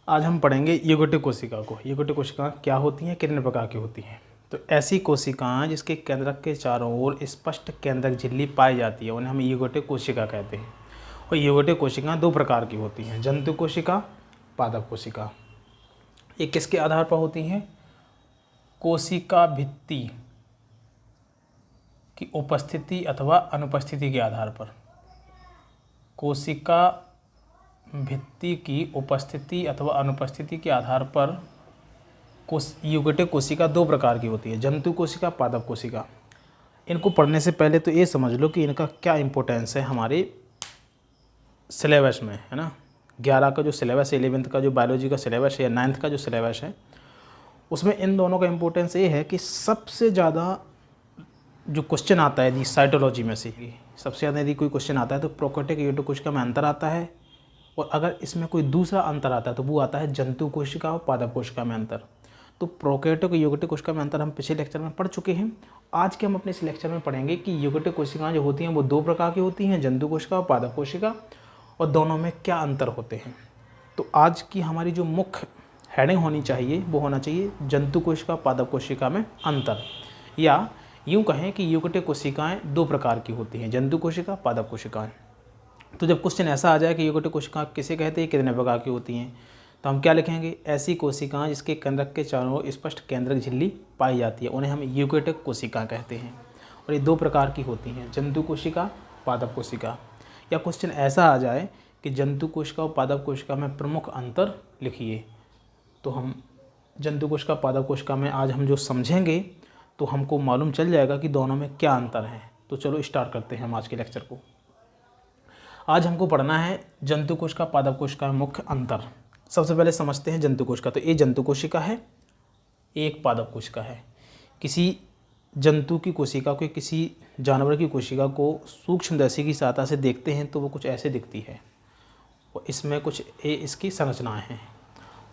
आज हम पढ़ेंगे यूगोटिक कोशिका को। यूगोटिक कोशिका क्या होती हैं, कितने प्रकार की होती हैं। तो ऐसी कोशिकाएं जिसके केंद्रक के चारों ओर स्पष्ट केंद्रक झिल्ली पाई जाती है उन्हें हम यूगोटिक कोशिका कहते हैं। और यूगोटिक कोशिकाएं दो प्रकार की होती हैं, जंतु कोशिका, पादप कोशिका। ये किसके आधार पर होती हैं? कोशिका भित्ति की उपस्थिति अथवा अनुपस्थिति के आधार पर। कोशिका भित्ति की उपस्थिति अथवा अनुपस्थिति के आधार पर यूगोटिक कोशिका दो प्रकार की होती है, जंतु कोशिका, पादप कोशिका। इनको पढ़ने से पहले तो ये समझ लो कि इनका क्या इम्पोर्टेंस है हमारे सिलेबस में, है ना। 11 का जो सिलेबस है, 11th का जो बायोलॉजी का सिलेबस है या 9th का जो सिलेबस है, उसमें इन दोनों का इम्पोर्टेंस ये है कि सबसे ज़्यादा जो क्वेश्चन आता है यदि साइटोलॉजी में से सबसे ज़्यादा यदि कोई क्वेश्चन आता है तो प्रोकैरियोटिक यूगोटिक कोशिका में अंतर आता है, और अगर इसमें कोई दूसरा अंतर आता है तो वो आता है जंतु कोशिका और पादप कोशिका में अंतर। तो प्रोकैरियोटिक यूगोटिक कोशिका में अंतर हम पिछले लेक्चर में पढ़ चुके हैं। आज के हम अपने इस लेक्चर में पढ़ेंगे कि यूगोटिक कोशिकाएं जो होती हैं वो दो प्रकार की होती हैं, जंतु कोशिका और पादप कोशिका, और दोनों में क्या अंतर होते हैं। तो आज की हमारी जो मुख्य हेडिंग होनी चाहिए वो होना चाहिए जंतु कोशिका पादप कोशिका में अंतर, या यूँ कहें कि यूगोटिक कोशिकाएँ दो प्रकार की होती हैं, जंतु कोशिका, पादप कोशिकाएँ। तो जब क्वेश्चन ऐसा आ जाए कि यूगोटिक कोशिका किसे कहते हैं, कितने प्रकार की होती हैं, तो हम क्या लिखेंगे? ऐसी कोशिकाएं जिसके केंद्रक के चारों ओर स्पष्ट केंद्रक झिल्ली पाई जाती है उन्हें हम यूगोटिक कोशिका कहते हैं। और ये दो प्रकार की होती हैं, जंतु कोशिका, पादप कोशिका। या क्वेश्चन ऐसा आ जाए कि जंतु कोशिका और पादप कोशिका में प्रमुख अंतर लिखिए, तो हम जंतु कोशिका, पादप कोशिका में आज हम जो समझेंगे तो हमको मालूम चल जाएगा कि दोनों में क्या अंतर है। तो चलो स्टार्ट करते हैं हम आज के लेक्चर को। आज हमको पढ़ना है जंतु कोशिका, पादप कोशिका में मुख्य अंतर। सबसे पहले समझते हैं जंतु कोशिका। तो ये जंतु कोशिका है, एक पादप कोशिका है। किसी जंतु की कोशिका को, किसी जानवर की कोशिका को सूक्ष्मदर्शी की सहायता से देखते हैं तो वो कुछ ऐसे दिखती है, और इसमें कुछ इसकी संरचनाएं हैं।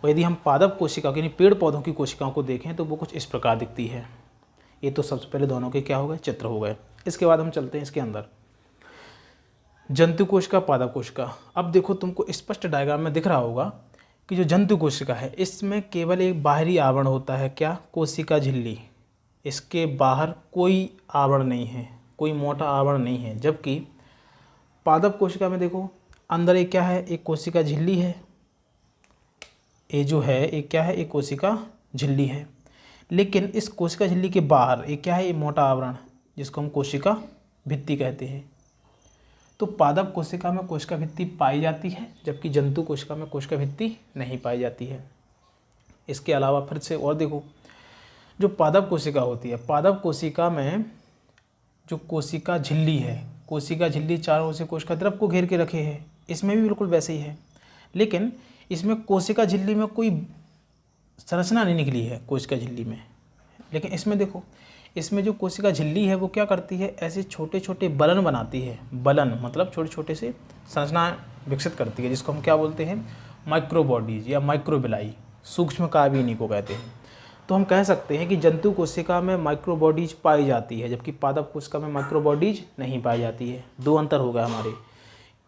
और यदि हम पादप कोशिका यानी पेड़ पौधों की कोशिकाओं को देखें तो वो कुछ इस प्रकार दिखती है। ये तो सबसे पहले दोनों के क्या हो गए, चित्र हो गए। इसके बाद हम चलते हैं इसके अंदर, जंतु कोशिका, पादप कोशिका। अब देखो तुमको स्पष्ट डायग्राम में दिख रहा होगा कि जो जंतु कोशिका है इसमें केवल एक बाहरी आवरण होता है, क्या? कोशिका झिल्ली। इसके बाहर कोई आवरण नहीं है, कोई मोटा आवरण नहीं है। जबकि पादप कोशिका में देखो अंदर एक क्या है, एक कोशिका झिल्ली है। ये जो है एक क्या है, एक कोशिका झिल्ली है। लेकिन इस कोशिका झिल्ली के बाहर एक क्या है, ये मोटा आवरण जिसको हम कोशिका भित्ति कहते हैं। तो पादप कोशिका में कोशिका भित्ति पाई जाती है, जबकि जंतु कोशिका में कोशिका भित्ति नहीं पाई जाती है। इसके अलावा फिर से और देखो, जो पादप कोशिका होती है, पादप कोशिका में जो कोशिका झिल्ली है, कोशिका झिल्ली चारों ओर से कोशिका द्रव को घेर के रखे है। इसमें भी बिल्कुल वैसे ही है, लेकिन इसमें कोशिका झिल्ली में कोई संरचना नहीं निकली है कोशिका झिल्ली में। लेकिन इसमें देखो, इसमें जो कोशिका झिल्ली है वो क्या करती है, ऐसे छोटे छोटे बलन बनाती है। बलन मतलब छोटे छोटे से संरचना विकसित करती है, जिसको हम क्या बोलते हैं, माइक्रोबॉडीज या माइक्रोबिलाई, सूक्ष्म काव्य इन्हीं को कहते हैं। तो हम कह सकते हैं कि जंतु कोशिका में माइक्रोबॉडीज पाई जाती है, जबकि पादप कोशिका में माइक्रोबॉडीज नहीं पाई जाती है। दो अंतर हो गए हमारे,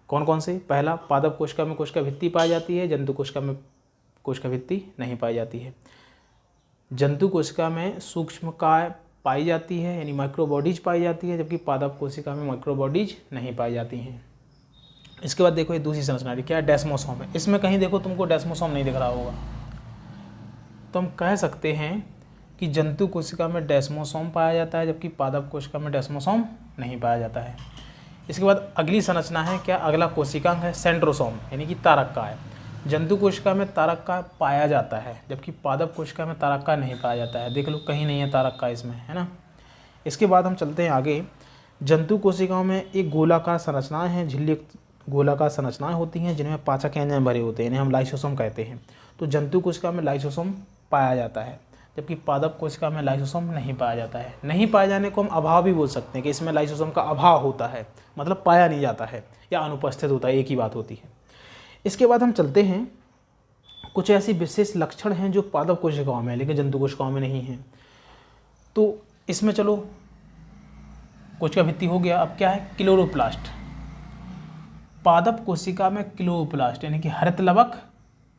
कौन कौन से? पहला, पादप कोशिका में कोशिका भित्ति पाई जाती है, जंतु कोशिका में कोशिका भित्ति नहीं पाई जाती है। जंतु कोशिका में सूक्ष्म काव्य पाई जाती है यानी माइक्रोबॉडीज पाई जाती है, जबकि पादप कोशिका में माइक्रोबॉडीज नहीं पाई जाती हैं। इसके बाद देखो ये दूसरी संरचना क्या है, डेस्मोसोम है। इसमें कहीं देखो तुमको डेस्मोसोम नहीं दिख रहा होगा, तो हम कह सकते हैं कि जंतु कोशिका में डेस्मोसोम पाया जाता है, जबकि पादप कोशिका में डेस्मोसोम नहीं पाया जाता है। इसके बाद अगली संरचना है क्या, अगला कोशिकांग है सेंट्रोसोम यानी कि तारककाय। जंतु कोशिका में तारककाय पाया जाता है, जबकि पादप कोशिका में तारककाय नहीं पाया जाता है। देख लो कहीं नहीं है तारककाय इसमें, है ना। इसके बाद हम चलते हैं आगे। जंतु कोशिकाओं में एक गोलाकार संरचनाएं हैं, झिल्ली गोलाकार संरचनाएं होती हैं जिनमें पाचक एंजाइम भरे होते हैं, इन्हें हम लाइसोसोम कहते हैं। तो जंतु कोशिका में लाइसोसोम पाया जाता है, जबकि पादप कोशिका में लाइसोसोम नहीं पाया जाता है। नहीं पाए जाने को हम अभाव भी बोल सकते हैं कि इसमें लाइसोसोम का अभाव होता है, मतलब पाया नहीं जाता है या अनुपस्थित होता है, एक ही बात होती है। इसके बाद हम चलते हैं, कुछ ऐसी विशेष लक्षण हैं जो पादप कोशिकाओं में है लेकिन जंतु कोशिकाओं में नहीं है। तो इसमें चलो कोशिका भित्ति हो गया, अब क्या है, क्लोरोप्लास्ट। पादप कोशिका में क्लोरोप्लास्ट यानी कि हरित लवक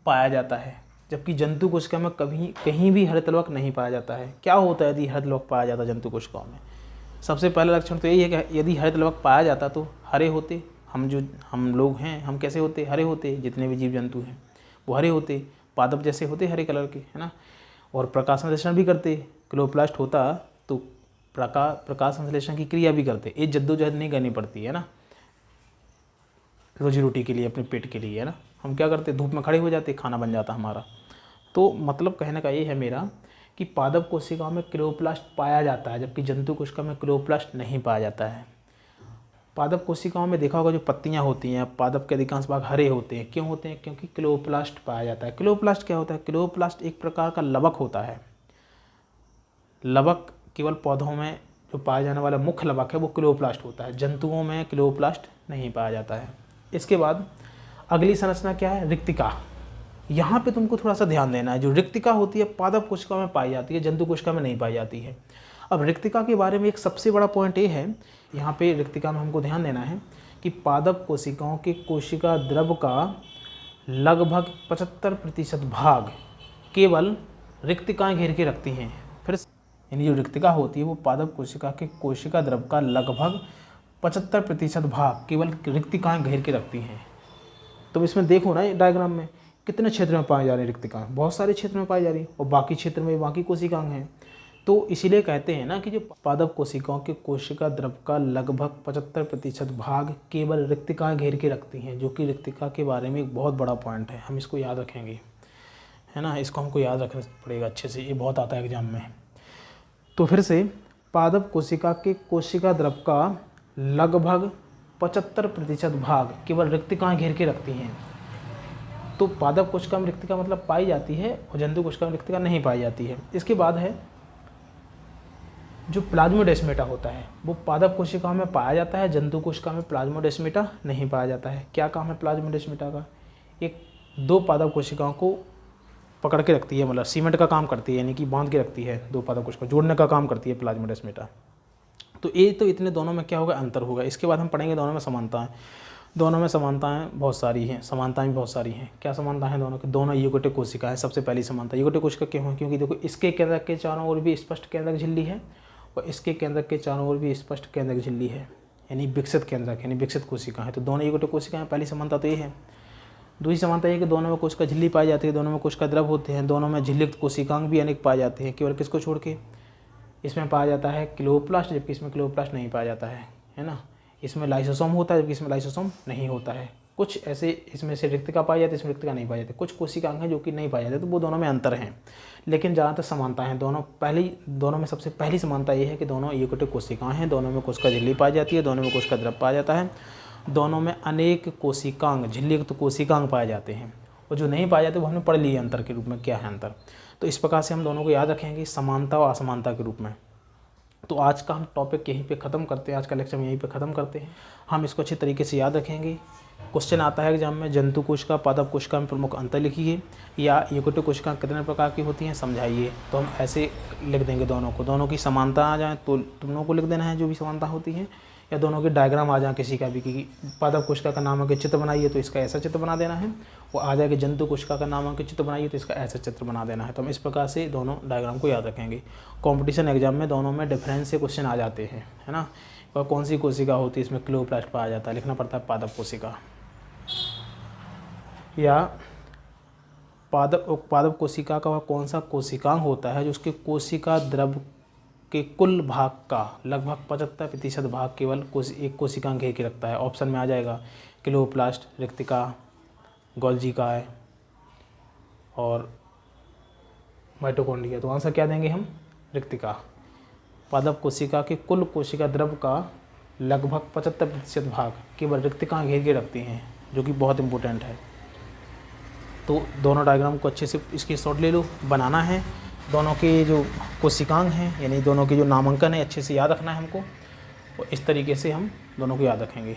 पाया जाता है, जबकि जंतु कोशिका में कभी कहीं भी हरित लवक नहीं पाया जाता है। क्या होता है यदि हरित लवक पाया जाता है जंतु कोशिकाओं में? सबसे पहला लक्षण तो यही है कि यदि हरित लवक पाया जाता तो हरे होते, हम लोग हैं, हम कैसे होते? हरे होते। जितने भी जीव जंतु हैं वो हरे होते, पादप जैसे होते हरे कलर के, है ना। और प्रकाश संश्लेषण भी करते। क्लोरोप्लास्ट होता तो प्रकाश संश्लेषण की क्रिया भी करते। ये जद्दोजहद नहीं करनी पड़ती है ना, रोजी रोटी के लिए, अपने पेट के लिए, है ना। हम क्या करते? धूप में खड़े हो जाते, खाना बन जाता हमारा। तो मतलब कहने का ये है मेरा कि पादप कोशिकाओं में क्लोरोप्लास्ट पाया जाता है, जबकि जंतु कोशिका में क्लोरोप्लास्ट नहीं पाया जाता है। पादप कोशिकाओं में देखा होगा जो पत्तियां होती हैं, पादप के अधिकांश भाग हरे होते हैं। क्यों होते हैं? क्योंकि क्लोरोप्लास्ट पाया जाता है। क्लोरोप्लास्ट क्या होता है? क्लोरोप्लास्ट एक प्रकार का लवक होता है। लवक केवल पौधों में जो पाया जाने वाला मुख्य लवक है वो क्लोरोप्लास्ट होता है। जंतुओं में क्लोरोप्लास्ट नहीं पाया जाता है। इसके बाद अगली संरचना क्या है? रिक्तिका। यहाँ पे तुमको थोड़ा सा ध्यान देना है। जो रिक्तिका होती है पादप कोशिका में पाई जाती है, जंतु कोशिका में नहीं पाई जाती है। अब रिक्तिका के बारे में एक सबसे बड़ा पॉइंट ये है, यहाँ पे रिक्तिका में हमको ध्यान देना है कि पादप कोशिकाओं के कोशिका द्रव का लगभग 75% भाग केवल रिक्तिकाएँ घेर के रखती हैं। फिर यानी जो रिक्तिका होती है वो पादप कोशिका के कोशिका द्रव का लगभग 75% भाग केवल रिक्तिकाएँ घेर के रखती हैं। तो इसमें देखो ना डायग्राम में कितने क्षेत्र में पाई जा रही है रिक्तिकाएँ? बहुत सारे क्षेत्र में पाई जा रही है, और बाकी क्षेत्र में बाकी कोशिकाएँ हैं। तो इसीलिए कहते हैं ना कि जो पादप कोशिकाओं के कोशिका द्रव का लगभग 75% भाग केवल रिक्तिकाएँ घेर के रखती हैं, जो कि रिक्तिका के बारे में एक बहुत बड़ा पॉइंट है। हम इसको याद रखेंगे, है ना। इसको हमको याद रखना पड़ेगा अच्छे से, ये बहुत आता है एग्जाम में। तो फिर से पादप कोशिका के कोशिका द्रव का लगभग 75% भाग केवल रिक्तिकाएँ घेर के रखती हैं। तो पादप कोशिका में रिक्तिका मतलब पाई जाती है, और जंतु कोशिका में रिक्तिका नहीं पाई जाती है। इसके बाद है जो प्लाज्मोडेस्माटा होता है, वो पादप कोशिकाओं में पाया जाता है, जंतु कोशिका में प्लाज्मोडेस्माटा नहीं पाया जाता है। क्या काम है प्लाज्मोडेस्माटा का? एक दो पादप कोशिकाओं को पकड़ के रखती है, मतलब सीमेंट का काम करती है, यानी कि बांध के रखती है। दो पादप कोशिका जोड़ने का काम करती है प्लाज्मोडेस्माटा। तो ये तो इतने दोनों में क्या होगा? अंतर होगा। इसके बाद हम पढ़ेंगे दोनों में समानताएं। दोनों में समानताएं बहुत सारी हैं, समानताएं भी बहुत सारी हैं। क्या समानता है दोनों की? दोनों यूकेटिक कोशिका है। सबसे पहली समानता यूकेटिक कोशिका क्यों है? क्योंकि देखो इसके केंद्रक के चारों ओर भी स्पष्ट केंद्रक झिल्ली है, और इसके केंद्रक के चारों ओर भी स्पष्ट केंद्रक झिल्ली है, यानी विकसित केंद्रक, यानी विकसित कोशिका है। तो दोनों यूकेटिक कोशिका हैं। पहली समानता तो ये है। दूसरी समानता ये कि दोनों में कोशिका झिल्ली पाई जाती है, दोनों में कोशिका द्रव होते हैं, दोनों में झिल्लियुक्त कोशिकांग भी अनेक पाए जाते हैं। केवल किसको छोड़ के? इसमें पाया जाता है क्लोरोप्लास्ट, जबकि इसमें क्लोरोप्लास्ट नहीं पाया जाता है ना। इसमें लाइसोसोम होता है, जबकि इसमें लाइसोसोम नहीं होता है। कुछ ऐसे इसमें से रिक्तिका पाई जाती है, इसमें रिक्तिका नहीं पाई जाती। कुछ कोशिकांग हैं जो कि नहीं पाए जाते, तो वो दोनों में अंतर हैं। लेकिन ज़्यादातर समानता हैं दोनों में सबसे पहली समानता ये है कि दोनों यूकेटिक कोशिकाएं हैं, दोनों में कोशिका झिल्ली पाई जाती है, दोनों में कोशिका द्रव पाया जाता है, दोनों में अनेक कोशिकांग झिल्लीयुक्त कोशिकांग पाए जाते हैं। और जो नहीं पाए जाते वो हमने पढ़ लिए अंतर के रूप में क्या है अंतर। तो इस प्रकार से हम दोनों को याद रखेंगे समानता और असमानता के रूप में। तो आज का हम टॉपिक यहीं पे ख़त्म करते हैं, आज का लेक्चर यहीं पे ख़त्म करते हैं। हम इसको अच्छे तरीके से याद रखेंगे। क्वेश्चन आता है एग्जाम में, जंतु कोशिका पादप कोशिका में प्रमुख अंतर लिखिए, या यूकेटिक कोशिका कितने प्रकार की होती हैं समझाइए। तो हम ऐसे लिख देंगे दोनों की समानता आ जाए तो तुम लोगों को लिख देना है जो भी समानता होती है, या दोनों के डायग्राम आ जाए किसी का भी, कि पादप कोशिका का नाम है कि चित्र बनाइए तो इसका ऐसा चित्र बना देना है, वो आ जाए कि जंतु कोशिका का नाम है कि चित्र बनाइए तो इसका ऐसा चित्र बना देना है। तो हम इस प्रकार से दोनों डायग्राम को याद रखेंगे। कॉम्पिटिशन एग्जाम में दोनों में डिफरेंस से क्वेश्चन आ जाते हैं, है ना। और कौन सी कोशिका होती है, इसमें क्लोरोप्लास्ट पाया जाता है, लिखना पड़ता है पादप कोशिका। या पादप कोशिका का वह कौन सा कोशिकांग होता है जो उसके कोशिका द्रव के कुल भाग का लगभग 75% भाग केवल एक कोशिकांग घेर के रखता है। ऑप्शन में आ जाएगा क्लोरोप्लास्ट, रिक्तिका, गोल्जिकाय और माइटोकॉन्ड्रिया। तो आंसर क्या देंगे हम? रिक्तिका। पादप कोशिका के कुल कोशिका द्रव का लगभग 75% भाग केवल रिक्तिका घेर के रखती हैं, जो कि बहुत इंपॉर्टेंट है। तो दोनों डायग्राम को अच्छे से इसकी शॉट ले लो, बनाना है। दोनों के जो कोशिकांग हैं, यानी दोनों के जो नामांकन है अच्छे से याद रखना है हमको, और इस तरीके से हम दोनों को याद रखेंगे।